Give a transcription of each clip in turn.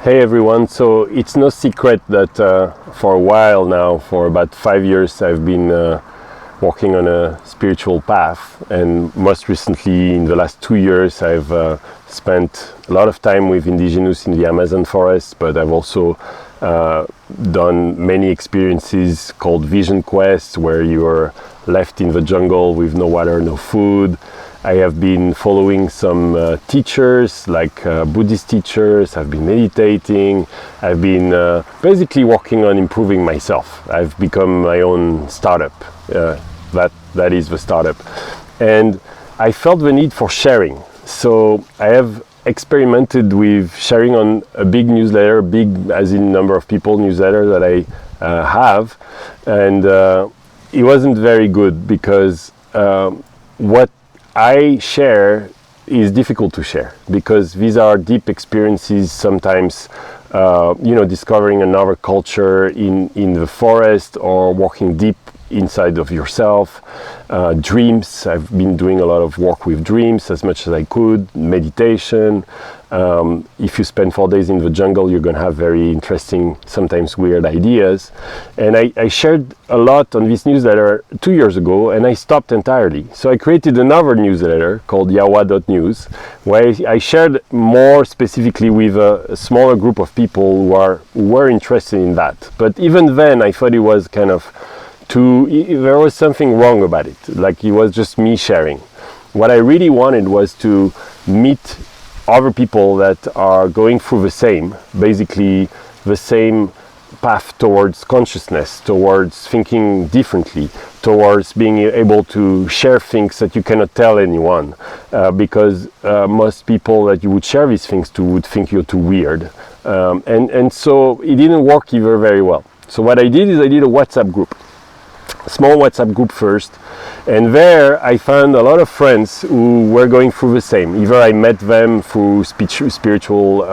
Hey everyone, so it's no secret that for a while now, for about 5 years, I've been working on a spiritual path, and most recently in the last 2 years I've spent a lot of time with indigenous in the Amazon forest, but I've also done many experiences called vision quests where you are left in the jungle with no water, no food. I have been following some teachers, like Buddhist teachers. I've been meditating. I've been basically working on improving myself. I've become my own startup. That is the startup. And I felt the need for sharing. So I have experimented with sharing on a big newsletter, big as in number of people newsletter that I have. And it wasn't very good because what I share is difficult to share because these are deep experiences, sometimes discovering another culture in the forest or walking deep inside of yourself. Dreams, I've been doing a lot of work with dreams as much as I could. Meditation. If you spend 4 days in the jungle, you're going to have very interesting, sometimes weird ideas. And I shared a lot on this newsletter 2 years ago, and I stopped entirely. So I created another newsletter called yawa.news, where I shared more specifically with a smaller group of people who were interested in that. But even then, I thought it was kind of there was something wrong about it. Like it was just me sharing. What I really wanted was to meet other people that are going through basically the same path towards consciousness, towards thinking differently, towards being able to share things that you cannot tell anyone, because most people that you would share these things to would think you're too weird. And so it didn't work either very well. So what I did is I did a WhatsApp group. Small WhatsApp group first, and there I found a lot of friends who were going through the same. Either I met them through spiritual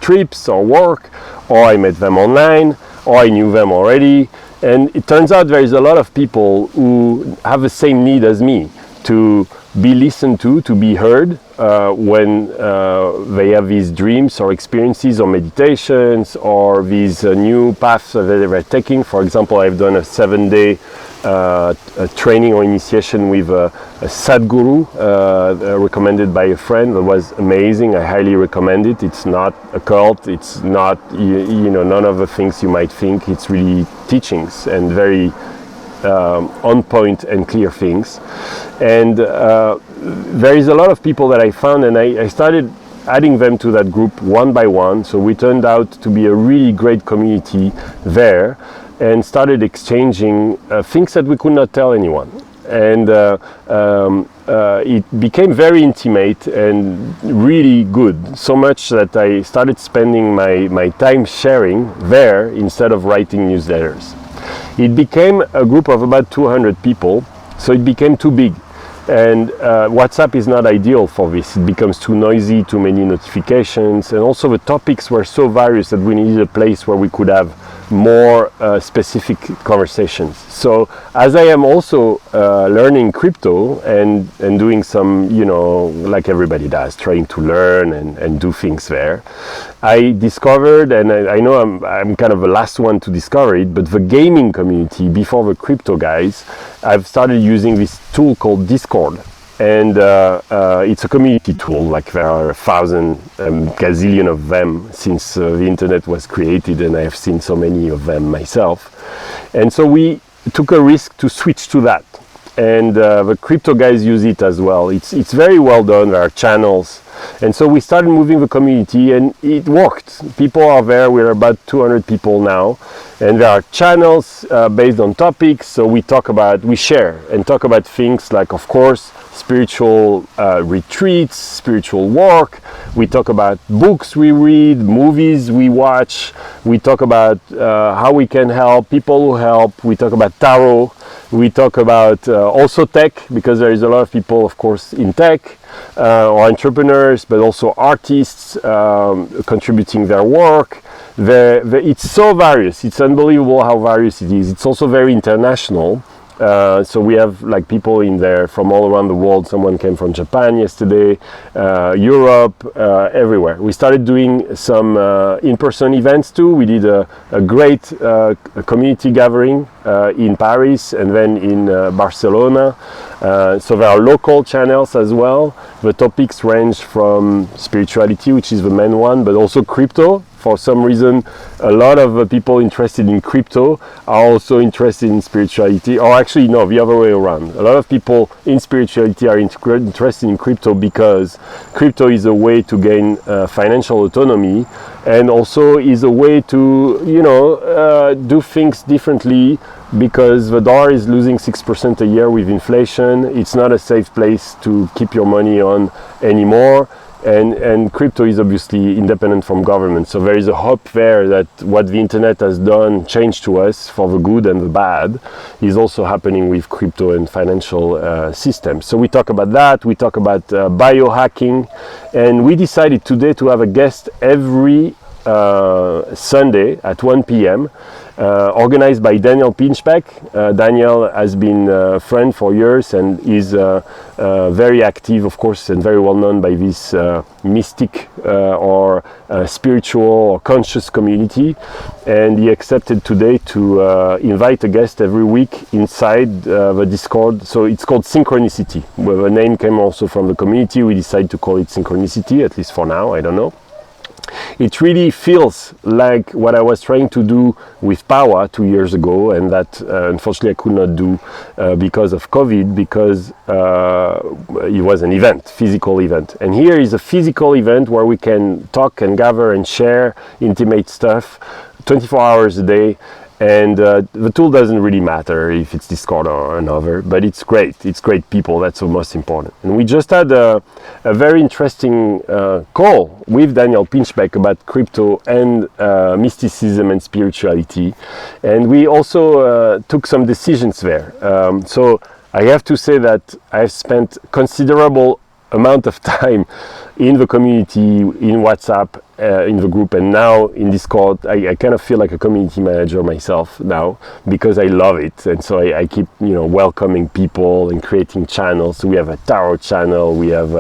trips or work, or I met them online, or I knew them already. And it turns out there is a lot of people who have the same need as me to be listened to be heard when they have these dreams or experiences or meditations or these new paths that they're taking. For example, I've done a 7-day training or initiation with a Sadhguru recommended by a friend. That was amazing. I highly recommend it. It's not a cult. It's not, none of the things you might think. It's really teachings and very on point and clear things. And there is a lot of people that I found, and I started adding them to that group one by one. So we turned out to be a really great community there, and started exchanging things that we could not tell anyone. And it became very intimate and really good, so much that I started spending my time sharing there instead of writing newsletters. It became a group of about 200 people, so it became too big. And WhatsApp is not ideal for this. It becomes too noisy, too many notifications, and also the topics were so various that we needed a place where we could have more specific conversations. So as I am also learning crypto and doing some, like everybody does, trying to learn and do things there, I discovered, and I know I'm kind of the last one to discover it, but the gaming community, before the crypto guys, I've started using this tool called Discord. And it's a community tool, like there are 1,000 gazillion of them since the internet was created, and I have seen so many of them myself. And so we took a risk to switch to that. And the crypto guys use it as well. It's very well done. There are channels. And so we started moving the community, and it worked. People are there. We're about 200 people now. And there are channels based on topics. So we share and talk about things like, of course, spiritual retreats, spiritual work. We talk about books we read, movies we watch. We talk about how we can help, people who help. We talk about tarot. We talk about also tech, because there is a lot of people, of course, in tech, or entrepreneurs, but also artists contributing their work. It's so various. It's unbelievable how various it is. It's also very international. So we have like people in there from all around the world. Someone came from Japan yesterday, Europe, everywhere. We started doing some in-person events too. We did a great community gathering in Paris and then in Barcelona. So there are local channels as well. The topics range from spirituality, which is the main one, but also crypto. For some reason, a lot of the people interested in crypto are also interested in spirituality, or actually no, the other way around. A lot of people in spirituality are interested in crypto because crypto is a way to gain financial autonomy, and also is a way to, you know, do things differently, because the dollar is losing 6% a year with inflation. It's not a safe place to keep your money on anymore. And crypto is obviously independent from government. So there is a hope there that what the internet has done, changed to us for the good and the bad, is also happening with crypto and financial systems. So we talk about that, we talk about biohacking, and we decided today to have a guest every Sunday at 1 p.m. Organized by Daniel Pinchbeck. Daniel has been a friend for years and is very active, of course, and very well known by this mystic or spiritual or conscious community. And he accepted today to invite a guest every week inside the Discord. So it's called Synchronicity. Well, the name came also from the community. We decided to call it Synchronicity, at least for now, I don't know. It really feels like what I was trying to do with Power 2 years ago, and that unfortunately I could not do because of COVID, because it was an event, physical event. And here is a physical event where we can talk and gather and share intimate stuff 24 hours a day. And the tool doesn't really matter if it's Discord or another, but it's great. It's great people. That's the most important. And we just had a very interesting call with Daniel Pinchbeck about crypto and mysticism and spirituality. And we also took some decisions there. So I have to say that I've spent considerable amount of time in the community, in WhatsApp, in the group, and now in Discord. I kind of feel like a community manager myself now, because I love it. And so I keep, you know, welcoming people and creating channels. So we have a tarot channel, we have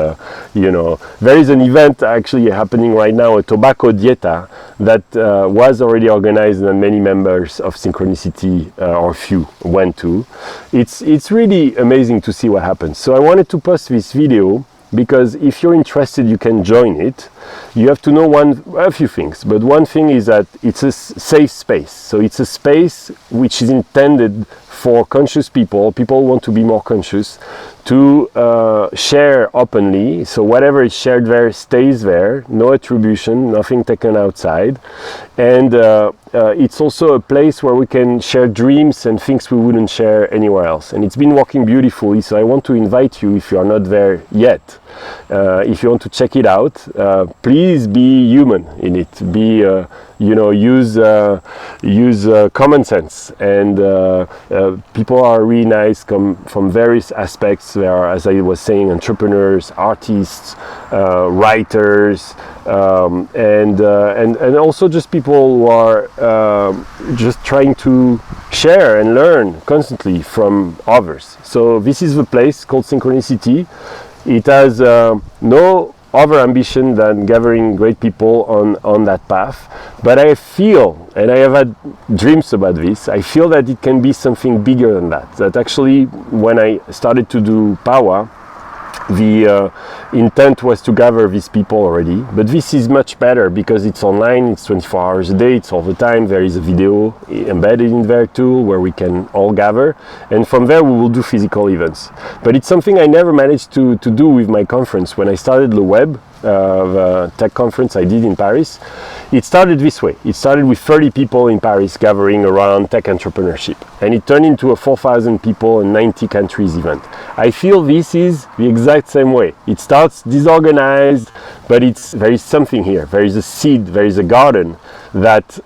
you know, there is an event actually happening right now, a tobacco dieta, that was already organized and many members of Synchronicity, or few, went to. It's really amazing to see what happens. So I wanted to post this video because if you're interested, you can join it. You have to know a few things, but one thing is that it's a safe space. So it's a space which is intended for conscious people who want to be more conscious, to share openly. So whatever is shared there stays there, no attribution, nothing taken outside. And it's also a place where we can share dreams and things we wouldn't share anywhere else. And it's been working beautifully, so I want to invite you, if you are not there yet, if you want to check it out, please be human in it. Be you know, use common sense, and people are really nice, come from various aspects. There are, as I was saying, entrepreneurs, artists, writers, and also just people who are just trying to share and learn constantly from others. So this is the place called Synchronicity. It has no other ambition than gathering great people on that path. But I feel, and I have had dreams about this, I feel that it can be something bigger than that. That actually, when I started to do Power, the intent was to gather these people already, but this is much better because it's online, it's 24 hours a day, it's all the time. There is a video embedded in there too, where we can all gather, and from there we will do physical events. But it's something I never managed to do with my conference. When I started Le Web, the tech conference I did in Paris, it started this way. It started with 30 people in Paris gathering around tech entrepreneurship, and it turned into a 4,000 people in 90 countries event. I feel this is the exact same way. It starts disorganized, but there is something here. There is a seed, there is a garden that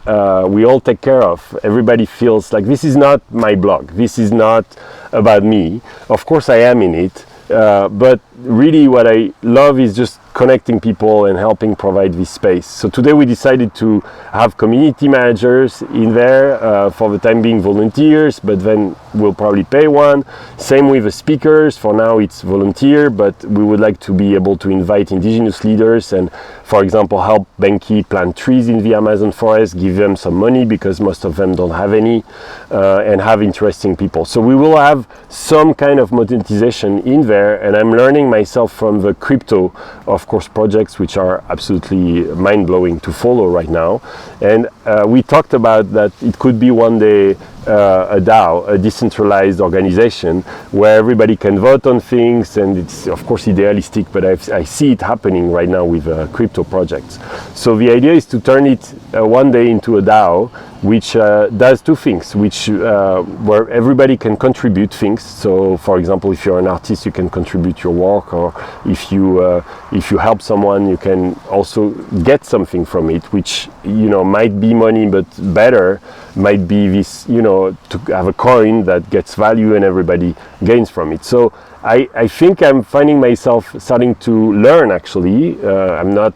we all take care of. Everybody feels like this is not my blog, this is not about me. Of course I am in it, but really what I love is just connecting people and helping provide this space. So today we decided to have community managers in there, for the time being volunteers, but then we'll probably pay one. Same with the speakers. For now it's volunteer, but we would like to be able to invite indigenous leaders and, for example, help Benki plant trees in the Amazon forest, give them some money because most of them don't have any, and have interesting people. So we will have some kind of monetization in there, and I'm learning myself from the crypto, of course, projects which are absolutely mind-blowing to follow right now. And we talked about that it could be one day a DAO, a decentralized organization, where everybody can vote on things, and it's of course idealistic, but I see it happening right now with crypto projects. So the idea is to turn it one day into a DAO, which does two things, where everybody can contribute things. So for example, if you're an artist, you can contribute your work, or if you help someone, you can also get something from it, which might be money, but better might be this, to have a coin that gets value and everybody gains from it. So I think I'm finding myself starting to learn, actually. I'm not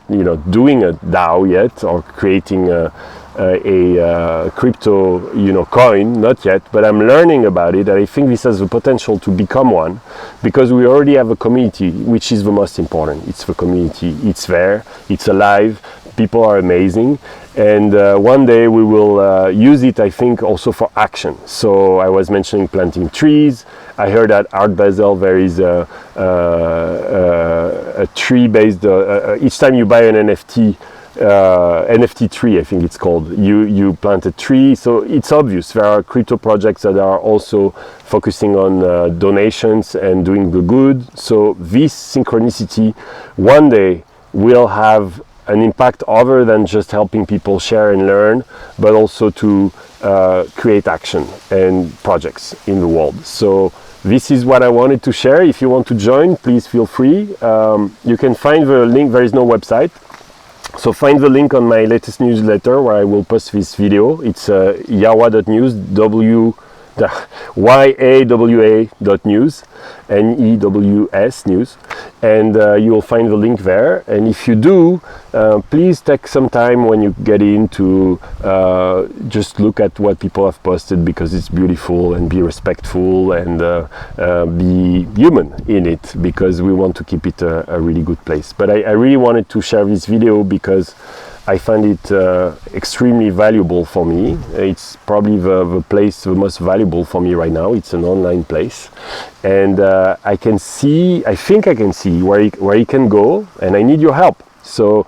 doing a DAO yet, or creating a crypto coin, not yet, but I'm learning about it, and I think this has the potential to become one, because we already have a community, which is the most important. It's the community, it's there, it's alive, people are amazing, and one day we will use it, I think, also for action. So I was mentioning planting trees. I heard at Art Basel there is a tree based, each time you buy an NFT tree, I think it's called, you plant a tree. So it's obvious there are crypto projects that are also focusing on donations and doing the good. So this Synchronicity one day will have an impact other than just helping people share and learn, but also to create action and projects in the world. So this is what I wanted to share. If you want to join, please feel free. You can find the link. There is no website, so find the link on my latest newsletter where I will post this video. It's yawa.news, yawa.news, NEWS news, and you will find the link there. And if you do, please take some time when you get in to just look at what people have posted, because it's beautiful, and be respectful, and be human in it, because we want to keep it a really good place. But I really wanted to share this video because I find it extremely valuable for me. It's probably the place the most valuable for me right now. It's an online place, and I think I can see where it can go, and I need your help. So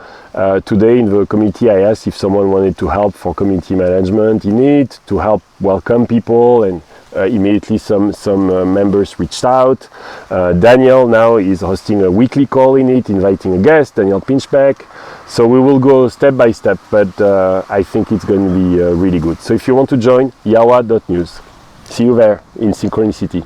today in the community, I asked if someone wanted to help for community management in it, to help welcome people, and immediately some members reached out. Daniel now is hosting a weekly call in it, inviting a guest, Daniel Pinchbeck. So we will go step by step, but I think it's going to be really good. So if you want to join, yawa.news. See you there in Synchronicity.